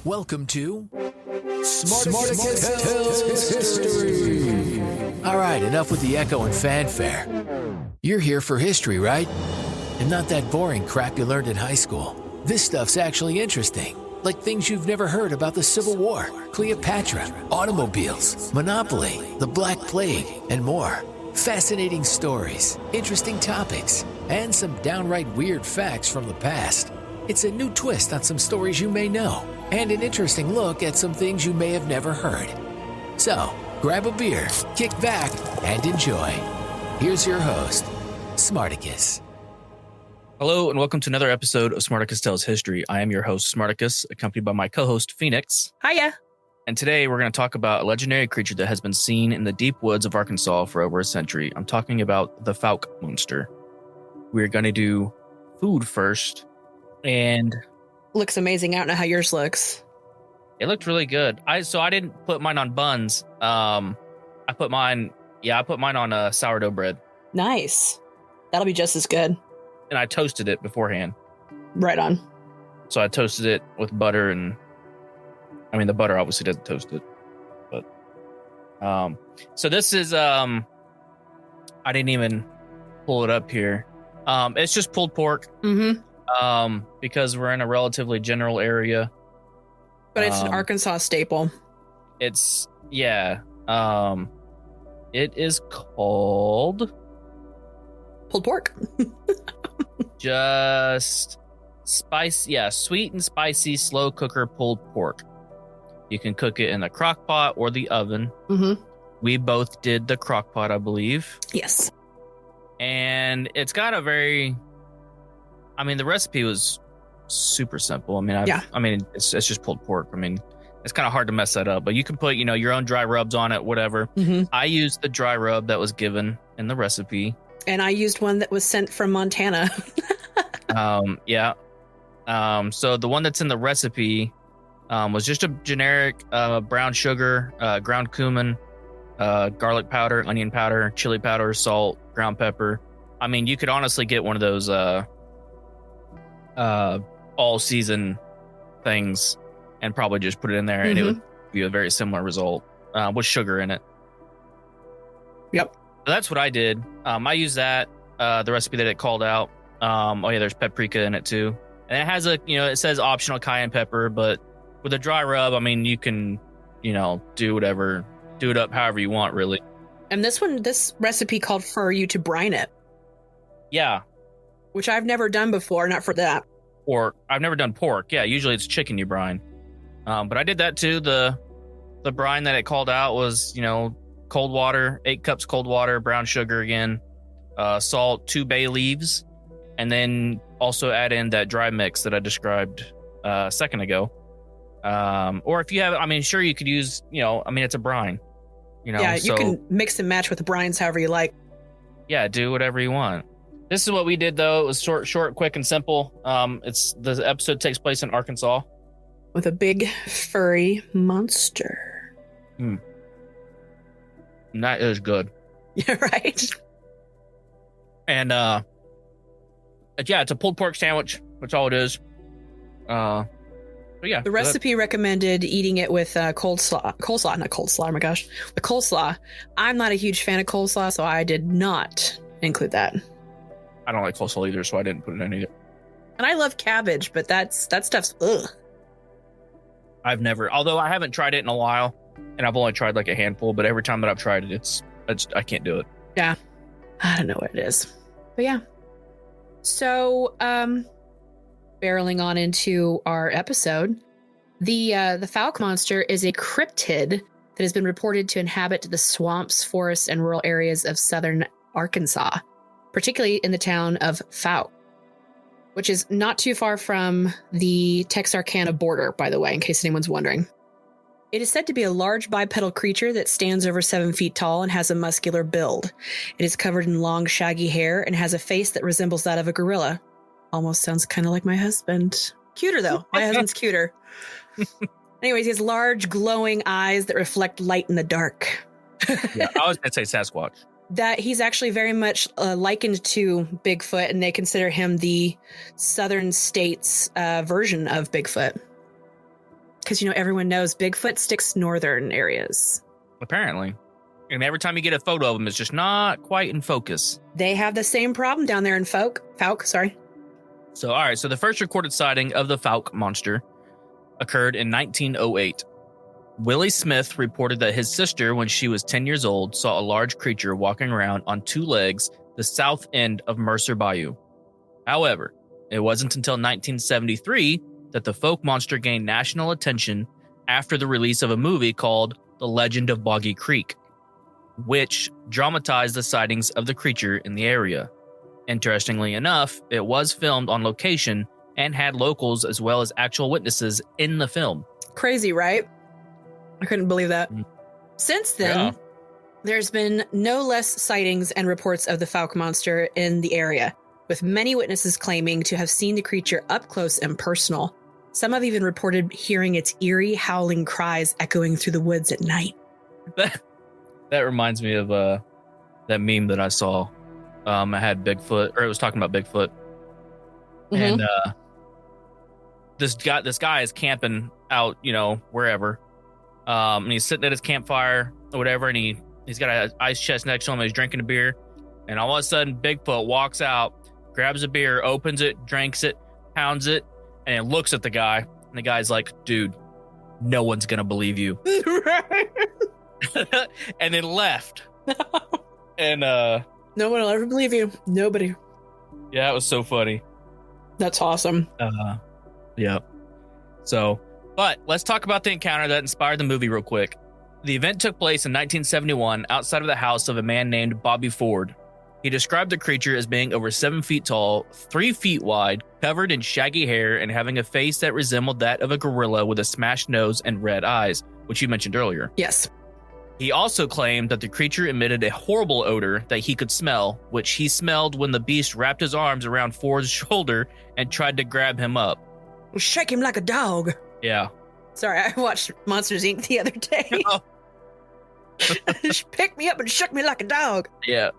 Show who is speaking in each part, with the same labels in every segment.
Speaker 1: Welcome to Smarticus Tells History. All right, enough with the echo and fanfare. You're here for history, right? And not that boring crap you learned in high school. This stuff's actually interesting. Like things you've never heard about the Civil War, Cleopatra, automobiles, Monopoly, the Black Plague, and more. Fascinating stories, interesting topics, and some downright weird facts from the past. It's a new twist on some stories you may know, and an interesting look at some things you may have never heard. So, grab a beer, kick back, and enjoy. Here's your host, Smarticus.
Speaker 2: Hello, and welcome to another episode of Smarticus Tells History. I am your host, Smarticus, accompanied by my co-host, Phoenix.
Speaker 3: Hiya.
Speaker 2: And today we're going to talk about a legendary creature that has been seen in the deep woods of Arkansas for over a century. I'm talking about the Fouque Monster. We're going to do food first, and
Speaker 3: Looks amazing. I don't know how yours looks.
Speaker 2: it looked really good. I didn't put mine on buns. I put mine on sourdough bread,
Speaker 3: Nice. That'll be just as good.
Speaker 2: and I toasted it beforehand.
Speaker 3: Right on.
Speaker 2: So I toasted it with butter, and I mean the butter obviously doesn't toast it, but so this is I didn't even pull it up here. It's just pulled pork.
Speaker 3: Mm-hmm.
Speaker 2: Because we're in a relatively general area.
Speaker 3: But it's an Arkansas staple.
Speaker 2: It is called
Speaker 3: Pulled pork.
Speaker 2: just sweet and spicy slow cooker pulled pork. You can cook it in the crock pot or the oven.
Speaker 3: Mm-hmm.
Speaker 2: We both did the crock pot, I believe.
Speaker 3: Yes.
Speaker 2: And it's got a the recipe was super simple. It's just pulled pork. I mean, it's kind of hard to mess that up, but you can put, your own dry rubs on it, whatever.
Speaker 3: Mm-hmm.
Speaker 2: I used the dry rub that was given in the recipe.
Speaker 3: And I used one that was sent from Montana.
Speaker 2: So the one that's in the recipe was just a generic brown sugar, ground cumin, garlic powder, onion powder, chili powder, salt, ground pepper. I mean, you could honestly get one of those all season things and probably just put it in there, and it would be a very similar result with sugar in it.
Speaker 3: Yep.
Speaker 2: So that's what I did. I used that, the recipe that it called out. There's paprika in it too. And it has it says optional cayenne pepper, but with a dry rub, I mean, you can, do whatever, do it up however you want, really.
Speaker 3: And this recipe called for you to brine it.
Speaker 2: Yeah.
Speaker 3: Which I've never done before, not for that.
Speaker 2: Or I've never done pork. Yeah, usually it's chicken you brine. But I did that too. The brine that it called out was, cold water, 8 cups cold water, brown sugar again, salt, 2 bay leaves, and then also add in that dry mix that I described a second ago. Or if you have, sure you could use, it's a brine.
Speaker 3: Yeah, you can mix and match with the brines however you like.
Speaker 2: Yeah, do whatever you want. This is what we did, though. It was short, quick, and simple. The episode takes place in Arkansas.
Speaker 3: With a big furry monster.
Speaker 2: And that is good.
Speaker 3: Yeah, right.
Speaker 2: And it's a pulled pork sandwich. That's all it is. The
Speaker 3: recipe recommended eating it with coleslaw. Oh my gosh, the coleslaw. I'm not a huge fan of coleslaw, so I did not include that.
Speaker 2: I don't like coleslaw either, so I didn't put it in either.
Speaker 3: And I love cabbage, but that stuff's ugh.
Speaker 2: Although I haven't tried it in a while, and I've only tried like a handful, but every time that I've tried it, I can't do it.
Speaker 3: Yeah. I don't know what it is. But yeah. So, barreling on into our episode, the Fouque Monster is a cryptid that has been reported to inhabit the swamps, forests, and rural areas of southern Arkansas, particularly in the town of Fouque, which is not too far from the Texarkana border, by the way, in case anyone's wondering. It is said to be a large bipedal creature that stands over 7 feet tall and has a muscular build. It is covered in long, shaggy hair and has a face that resembles that of a gorilla. Almost sounds kind of like my husband. Cuter, though. My husband's cuter. Anyways, he has large, glowing eyes that reflect light in the dark.
Speaker 2: Yeah, I was going to say Sasquatch.
Speaker 3: That he's actually very much likened to Bigfoot, and they consider him the southern states version of Bigfoot. because, everyone knows Bigfoot sticks northern areas.
Speaker 2: Apparently. And every time you get a photo of him, it's just not quite in focus.
Speaker 3: They have the same problem down there in Fouque, sorry.
Speaker 2: So, all right. So the first recorded sighting of the Fouque Monster occurred in 1908. Willie Smith reported that his sister, when she was 10 years old, saw a large creature walking around on two legs the south end of Mercer Bayou. However, it wasn't until 1973 that the Fouque Monster gained national attention after the release of a movie called The Legend of Boggy Creek, which dramatized the sightings of the creature in the area. Interestingly enough, it was filmed on location and had locals as well as actual witnesses in the film.
Speaker 3: Crazy, right? I couldn't believe that. Since then, there's been no less sightings and reports of the Fouque Monster in the area, with many witnesses claiming to have seen the creature up close and personal. Some have even reported hearing its eerie, howling cries echoing through the woods at night.
Speaker 2: That reminds me of that meme that I saw. I had Bigfoot, or it was talking about Bigfoot.
Speaker 3: Mm-hmm.
Speaker 2: And this guy is camping out, wherever. And he's sitting at his campfire or whatever, and he's got an ice chest next to him, and he's drinking a beer. And all of a sudden, Bigfoot walks out, grabs a beer, opens it, drinks it, pounds it, and it looks at the guy. And the guy's like, dude, no one's going to believe you. And then left. And
Speaker 3: no one will ever believe you. Nobody.
Speaker 2: Yeah, it was so funny.
Speaker 3: That's awesome.
Speaker 2: Yeah. So, but let's talk about the encounter that inspired the movie real quick. The event took place in 1971 outside of the house of a man named Bobby Ford. He described the creature as being over 7 feet tall, 3 feet wide, covered in shaggy hair, and having a face that resembled that of a gorilla with a smashed nose and red eyes, which you mentioned earlier.
Speaker 3: Yes.
Speaker 2: He also claimed that the creature emitted a horrible odor that he could smell, which he smelled when the beast wrapped his arms around Ford's shoulder and tried to grab him up.
Speaker 3: Shake him like a dog.
Speaker 2: Yeah.
Speaker 3: Sorry, I watched Monsters, Inc. the other day.
Speaker 2: Oh.
Speaker 3: Just picked me up and shook me like a dog.
Speaker 2: Yeah.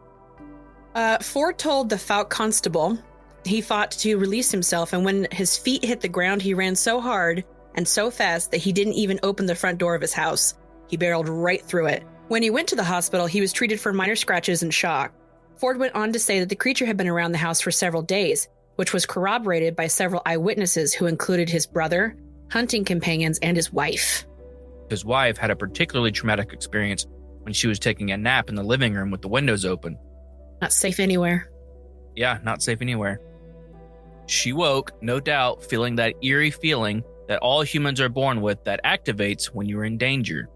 Speaker 3: Ford told the Fouque constable he fought to release himself, and when his feet hit the ground, he ran so hard and so fast that he didn't even open the front door of his house. He barreled right through it. When he went to the hospital, he was treated for minor scratches and shock. Ford went on to say that the creature had been around the house for several days, which was corroborated by several eyewitnesses who included his brother, hunting companions, and his wife.
Speaker 2: His wife had a particularly traumatic experience when she was taking a nap in the living room with the windows open.
Speaker 3: Not safe anywhere.
Speaker 2: Yeah, not safe anywhere. She woke, no doubt, feeling that eerie feeling that all humans are born with that activates when you're in danger.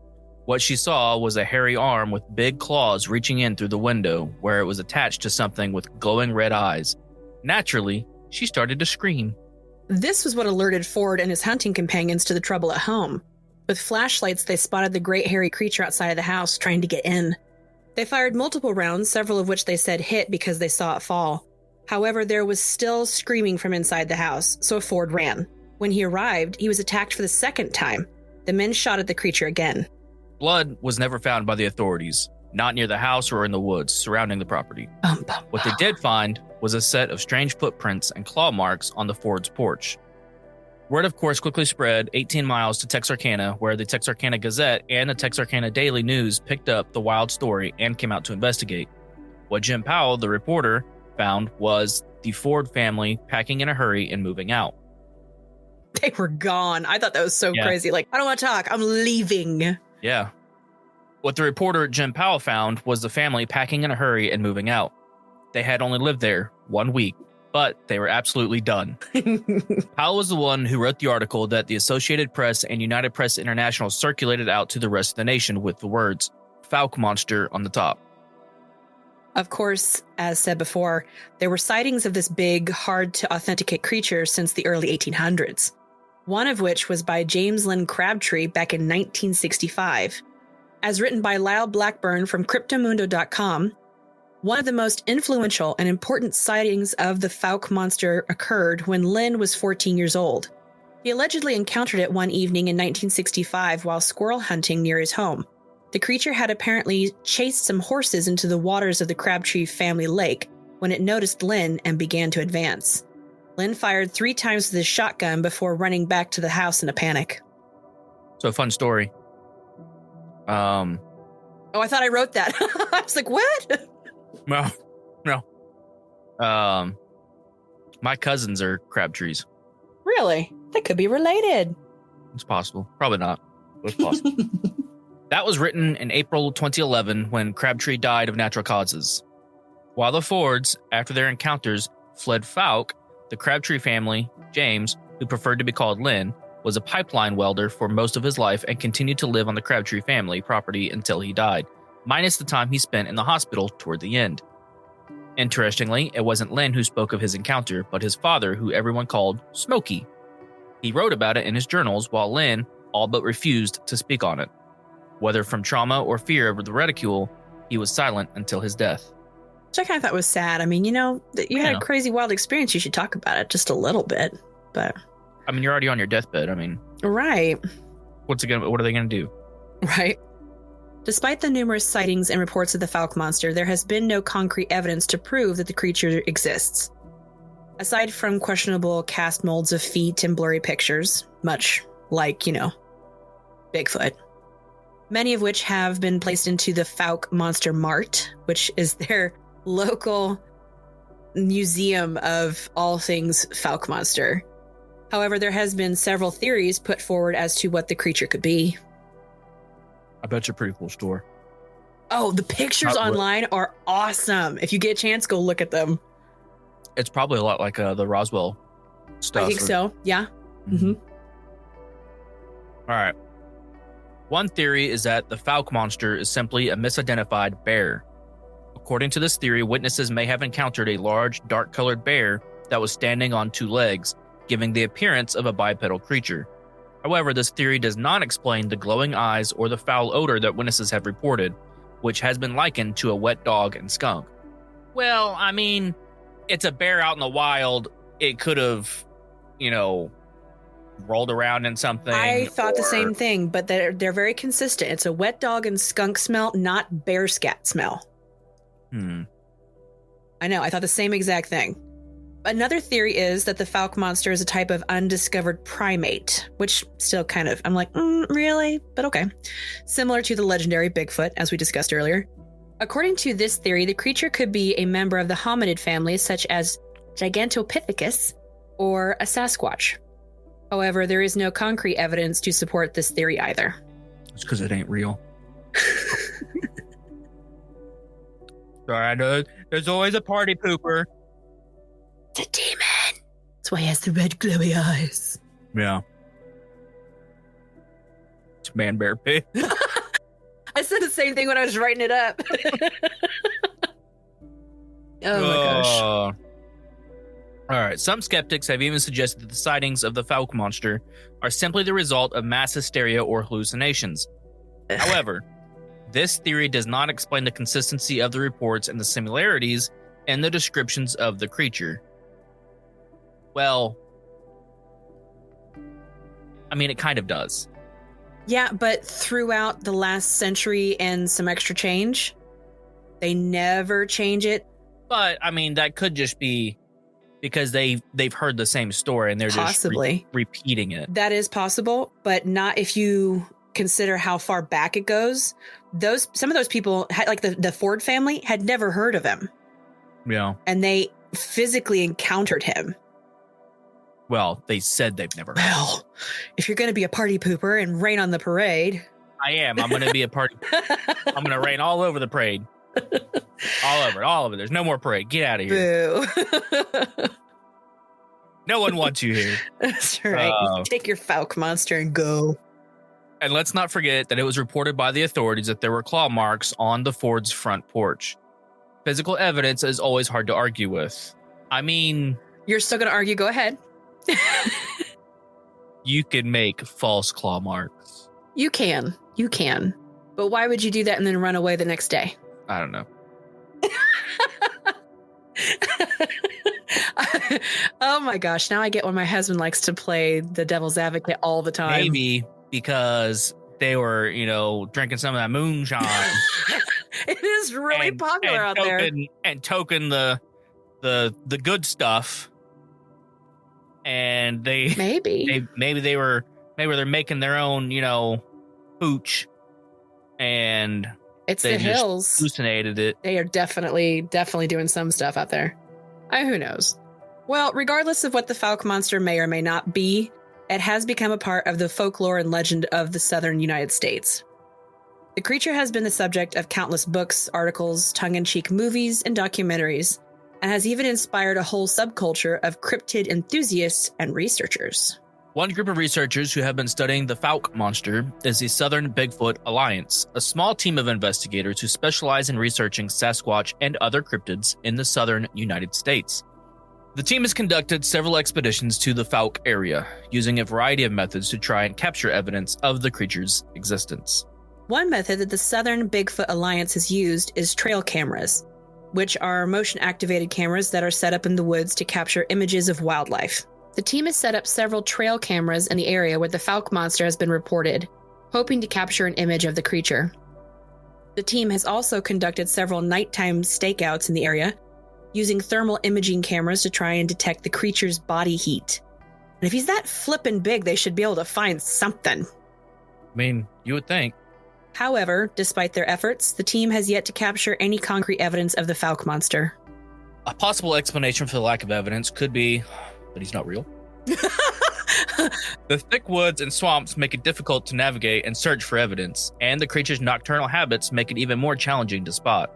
Speaker 2: What she saw was a hairy arm with big claws reaching in through the window where it was attached to something with glowing red eyes. Naturally, she started to scream.
Speaker 3: This was what alerted Ford and his hunting companions to the trouble at home. With flashlights, they spotted the great hairy creature outside of the house trying to get in. They fired multiple rounds, several of which they said hit because they saw it fall. However, there was still screaming from inside the house, so Ford ran. When he arrived, he was attacked for the second time. The men shot at the creature again.
Speaker 2: Blood was never found by the authorities, not near the house or in the woods surrounding the property. What they did find was a set of strange footprints and claw marks on the Ford's porch. Word, of course, quickly spread 18 miles to Texarkana, where the Texarkana Gazette and the Texarkana Daily News picked up the wild story and came out to investigate. What Jim Powell, the reporter, found was the Ford family packing in a hurry and moving out.
Speaker 3: They were gone. I thought that was so crazy. Like, I don't want to talk. I'm leaving.
Speaker 2: Yeah. What the reporter Jim Powell found was the family packing in a hurry and moving out. They had only lived there 1 week, but they were absolutely done. Powell was the one who wrote the article that the Associated Press and United Press International circulated out to the rest of the nation with the words, Fouque Monster on the top.
Speaker 3: Of course, as said before, there were sightings of this big, hard-to-authenticate creature since the early 1800s. One of which was by James Lynn Crabtree back in 1965. As written by Lyle Blackburn from Cryptomundo.com, one of the most influential and important sightings of the Fouque Monster occurred when Lynn was 14 years old. He allegedly encountered it one evening in 1965 while squirrel hunting near his home. The creature had apparently chased some horses into the waters of the Crabtree family lake when it noticed Lynn and began to advance. Lynn fired 3 times with his shotgun before running back to the house in a panic.
Speaker 2: So, fun story.
Speaker 3: Oh, I thought I wrote that. I was like, what?
Speaker 2: No. My cousins are crab trees.
Speaker 3: Really? They could be related.
Speaker 2: It's possible. Probably not. It's possible. That was written in April 2011 when Crabtree died of natural causes. While the Fords, after their encounters, fled Fouque, the Crabtree family, James, who preferred to be called Lynn, was a pipeline welder for most of his life and continued to live on the Crabtree family property until he died, minus the time he spent in the hospital toward the end. Interestingly, it wasn't Lynn who spoke of his encounter, but his father, who everyone called Smokey. He wrote about it in his journals, while Lynn all but refused to speak on it. Whether from trauma or fear of the ridicule, he was silent until his death.
Speaker 3: Which I kind of thought was sad. I mean, you had a crazy, wild experience. You should talk about it just a little bit. But
Speaker 2: I mean, you're already on your deathbed. I mean,
Speaker 3: right.
Speaker 2: What are they going to do?
Speaker 3: Right. Despite the numerous sightings and reports of the Fouque Monster, there has been no concrete evidence to prove that the creature exists. Aside from questionable cast molds of feet and blurry pictures, much like, Bigfoot, many of which have been placed into the Fouque Monster Mart, which is their local museum of all things Fouque Monster. However, there has been several theories put forward as to what the creature could be.
Speaker 2: I bet you a pretty cool store.
Speaker 3: Oh, the pictures online are awesome. If you get a chance, go look at them.
Speaker 2: It's probably a lot like the Roswell stuff.
Speaker 3: I think so. Yeah.
Speaker 2: Mm-hmm. All right. One theory is that the Fouque Monster is simply a misidentified bear. According to this theory, witnesses may have encountered a large, dark-colored bear that was standing on two legs, giving the appearance of a bipedal creature. However, this theory does not explain the glowing eyes or the foul odor that witnesses have reported, which has been likened to a wet dog and skunk. Well, I mean, it's a bear out in the wild. It could have, rolled around in something.
Speaker 3: I thought the same thing, but they're very consistent. It's a wet dog and skunk smell, not bear scat smell. I know. I thought the same exact thing. Another theory is that the Fouque Monster is a type of undiscovered primate, which still kind of, I'm like, really? But okay. Similar to the legendary Bigfoot, as we discussed earlier. According to this theory, the creature could be a member of the hominid family, such as Gigantopithecus or a Sasquatch. However, there is no concrete evidence to support this theory either.
Speaker 2: It's because it ain't real. Sorry, I know there's always a party pooper.
Speaker 3: It's a demon. That's why he has the red glowy eyes.
Speaker 2: Yeah. It's man, bear, pig.
Speaker 3: I said the same thing when I was writing it up. Oh my gosh.
Speaker 2: All right. Some skeptics have even suggested that the sightings of the Fouque Monster are simply the result of mass hysteria or hallucinations. However, this theory does not explain the consistency of the reports and the similarities in the descriptions of the creature. Well, I mean, it kind of does.
Speaker 3: Yeah, but throughout the last century and some extra change, they never change it.
Speaker 2: But, I mean, that could just be because they've heard the same story and they're
Speaker 3: possibly
Speaker 2: just repeating it.
Speaker 3: That is possible, but not if you consider how far back it goes. Some of those people, like the Ford family, had never heard of him.
Speaker 2: Yeah.
Speaker 3: And they physically encountered him.
Speaker 2: Well, they said they've never heard.
Speaker 3: Well, if you're going to be a party pooper and rain on the parade.
Speaker 2: I am. I'm going to be a party. I'm going to rain all over the parade. All over. There's no more parade. Get out of here.
Speaker 3: Boo.
Speaker 2: No one wants you here.
Speaker 3: That's right. Take your Fouque Monster and go.
Speaker 2: And let's not forget that it was reported by the authorities that there were claw marks on the Ford's front porch. Physical evidence is always hard to argue with. I mean...
Speaker 3: You're still going to argue? Go ahead.
Speaker 2: You can make false claw marks.
Speaker 3: You can. But why would you do that and then run away the next day?
Speaker 2: I don't know.
Speaker 3: Oh my gosh. Now I get why my husband likes to play the devil's advocate all the time.
Speaker 2: Maybe because they were, drinking some of that moonshine.
Speaker 3: It is really popular out there.
Speaker 2: And token the good stuff. And maybe they were maybe they're making their own, pooch, and
Speaker 3: It's
Speaker 2: they
Speaker 3: the
Speaker 2: just
Speaker 3: hills.
Speaker 2: hallucinated it.
Speaker 3: They are definitely doing some stuff out there. Who knows? Well, regardless of what the Fouque Monster may or may not be, it has become a part of the folklore and legend of the southern United States. The creature has been the subject of countless books, articles, tongue-in-cheek movies, and documentaries, and has even inspired a whole subculture of cryptid enthusiasts and researchers.
Speaker 2: One group of researchers who have been studying the Fouque Monster is the Southern Bigfoot Alliance, a small team of investigators who specialize in researching Sasquatch and other cryptids in the southern United States. The team has conducted several expeditions to the Fouque area, using a variety of methods to try and capture evidence of the creature's existence.
Speaker 3: One method that the Southern Bigfoot Alliance has used is trail cameras, which are motion-activated cameras that are set up in the woods to capture images of wildlife. The team has set up several trail cameras in the area where the Fouque Monster has been reported, hoping to capture an image of the creature. The team has also conducted several nighttime stakeouts in the area, using thermal imaging cameras to try and detect the creature's body heat. And if he's that flippin' big, they should be able to find something.
Speaker 2: I mean, you would think.
Speaker 3: However, despite their efforts, the team has yet to capture any concrete evidence of the Fouque Monster.
Speaker 2: A possible explanation for the lack of evidence could be that he's not real. The thick woods and swamps make it difficult to navigate and search for evidence, and the creature's nocturnal habits make it even more challenging to spot.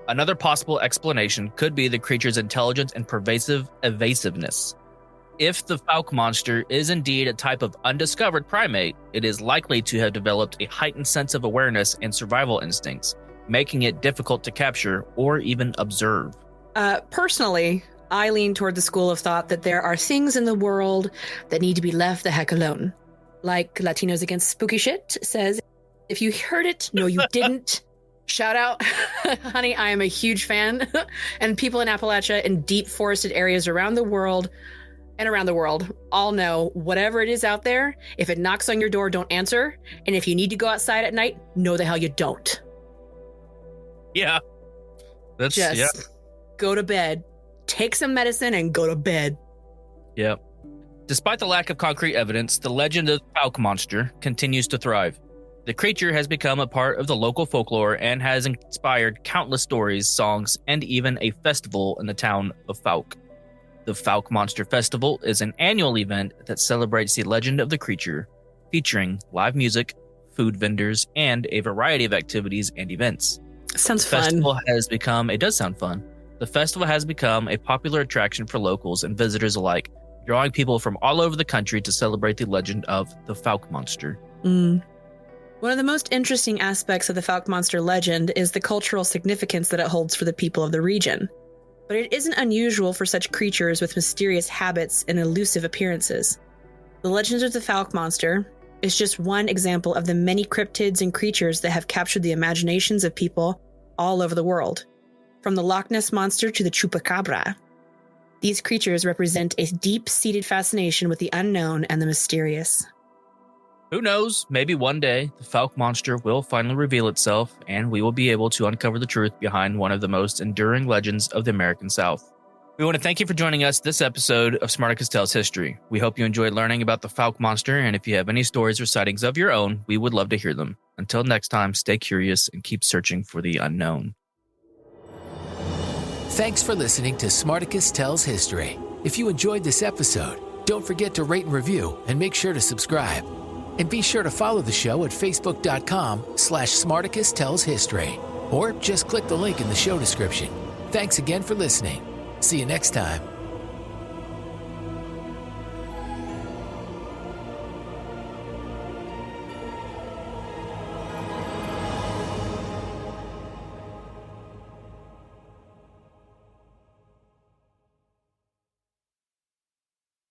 Speaker 2: Another possible explanation could be the creature's intelligence and pervasive evasiveness. If the Fouque Monster is indeed a type of undiscovered primate, it is likely to have developed a heightened sense of awareness and survival instincts, making it difficult to capture or even observe.
Speaker 3: Personally, I lean toward the school of thought that there are things in the world that need to be left the heck alone. Like Latinos Against Spooky Shit says, if you heard it, no you didn't. Shout out, honey, I am a huge fan. And people in Appalachia in deep forested areas around the world all know whatever it is out there, if it knocks on your door, don't answer. And if you need to go outside at night, know the hell you don't.
Speaker 2: Yeah.
Speaker 3: Go to bed. Take some medicine and go to bed.
Speaker 2: Yep. Despite the lack of concrete evidence, the legend of the Fouque Monster continues to thrive. The creature has become a part of the local folklore and has inspired countless stories, songs, and even a festival in the town of Fouque. The Fouque Monster Festival is an annual event that celebrates the legend of the creature, featuring live music, food vendors, and a variety of activities and events.
Speaker 3: Sounds
Speaker 2: The
Speaker 3: fun.
Speaker 2: festival has become, it does sound fun. The festival has become a popular attraction for locals and visitors alike, drawing people from all over the country to celebrate the legend of the Fouque Monster.
Speaker 3: One of the most interesting aspects of the Fouque Monster legend is the cultural significance that it holds for the people of the region. But it isn't unusual for such creatures with mysterious habits and elusive appearances. The legend of the Fouque Monster is just one example of the many cryptids and creatures that have captured the imaginations of people all over the world. From the Loch Ness Monster to the Chupacabra. These creatures represent a deep-seated fascination with the unknown and the mysterious.
Speaker 2: Who knows, maybe one day the Fouque Monster will finally reveal itself and we will be able to uncover the truth behind one of the most enduring legends of the American South. We want to thank you for joining us this episode of Smarticus Tells History. We hope you enjoyed learning about the Fouque Monster, and if you have any stories or sightings of your own, we would love to hear them. Until next time, stay curious and keep searching for the unknown.
Speaker 1: Thanks for listening to Smarticus Tells History. If you enjoyed this episode, don't forget to rate and review and make sure to subscribe. And be sure to follow the show at facebook.com/Smarticus Tells History. Or just click the link in the show description. Thanks again for listening. See you next time.